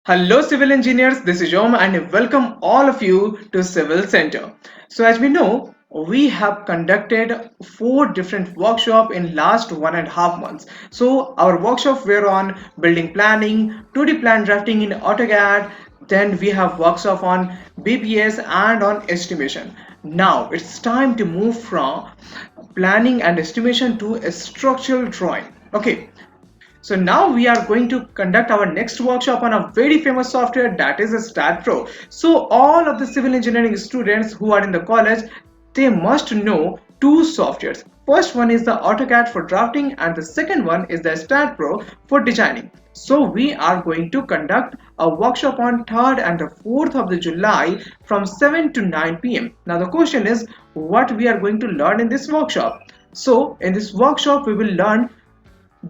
Hello civil engineers, this is Om and welcome all of you to Civil Center. So as we know, we have conducted four different workshops in last 1.5 months. So our workshops were on building planning, 2D plan drafting in AutoCAD, then we have workshop on BPS and on estimation. Now it's time to move from planning and estimation to a structural drawing. Okay, so now we are going to conduct our next workshop on a very famous software, that is StatPro. So all of the civil engineering students who are in the college, they must know two softwares. First one is the AutoCAD for drafting and the second one is the StatPro for designing. So we are going to conduct a workshop on 3rd and the 4th of the July from 7 to 9 p.m. Now the question is what we are going to learn in this workshop. So in this workshop we will learn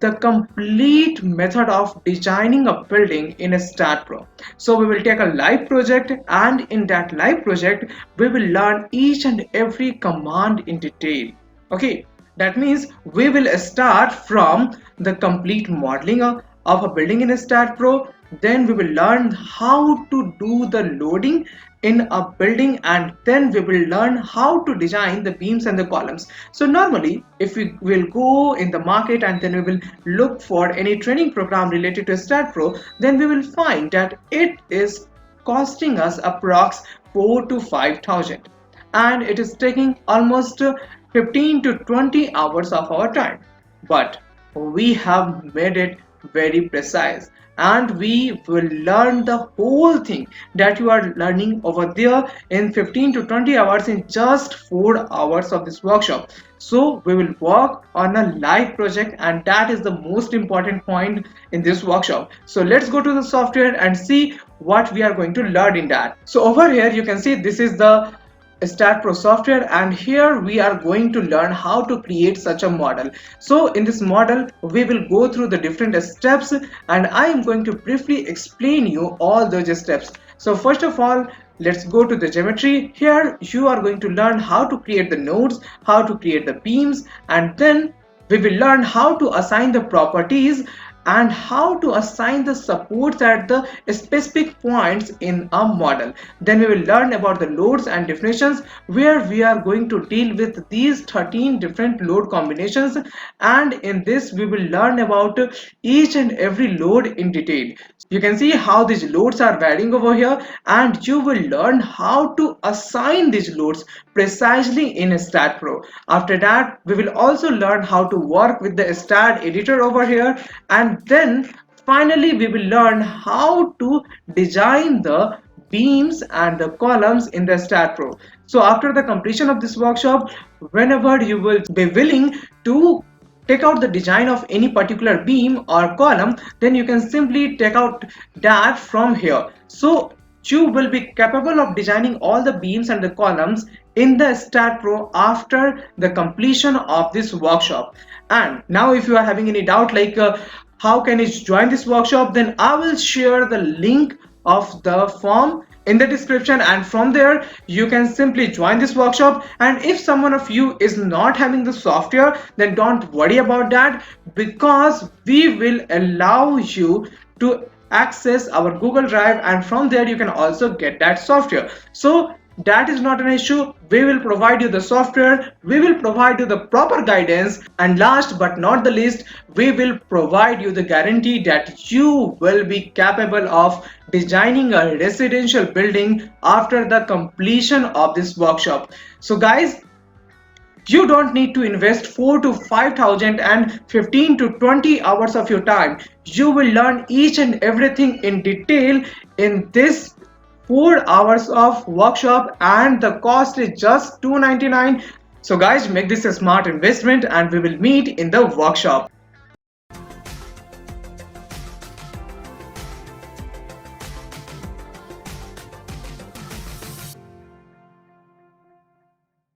the complete method of designing a building in a StatPro. So we will take a live project and in that live project we will learn each and every command in detail. Okay, that means we will start from the complete modeling of a building in a StatPro. Then we will learn how to do the loading in a building and then we will learn how to design the beams and the columns. So normally if we will go in the market and then we will look for any training program related to StatPro, then we will find that it is costing us approx 4 to 5,000 and it is taking almost 15 to 20 hours of our time. But we have made it very precise and we will learn the whole thing that you are learning over there in 15 to 20 hours in just 4 hours of this workshop. So we will work on a live project and that is the most important point in this workshop. So let's go to the software and see what we are going to learn in that. So over here you can see this is the StatPro software and here we are going to learn how to create such a model. So in this model we will go through the different steps and I am going to briefly explain you all those steps. So first of all, let's go to the geometry. Here you are going to learn how to create the nodes, how to create the beams, and then we will learn how to assign the properties and how to assign the supports at the specific points in a model. Then we will learn about the loads and definitions where we are going to deal with these 13 different load combinations and in this we will learn about each and every load in detail. You can see how these loads are varying over here and you will learn how to assign these loads precisely in StatPro. After that, we will also learn how to work with the Stat editor over here and then finally we will learn how to design the beams and the columns in the StatPro. So after the completion of this workshop, whenever you will be willing to take out the design of any particular beam or column, then you can simply take out that from here. So you will be capable of designing all the beams and the columns in the StatPro after the completion of this workshop. And now if you are having any doubt like how can you join this workshop, then I will share the link of the form in the description and from there you can simply join this workshop. And if someone of you is not having the software, then don't worry about that because we will allow you to access our Google Drive and from there you can also get that software. So that is not an issue. We will provide you the software, we will provide you the proper guidance, and last but not the least, we will provide you the guarantee that you will be capable of designing a residential building after the completion of this workshop. So guys, you don't need to invest 4 to 5,000 and 15 to 20 hours of your time. You will learn each and everything in detail in this 4 hours of workshop and the cost is just $299. So guys, make this a smart investment and we will meet in the workshop.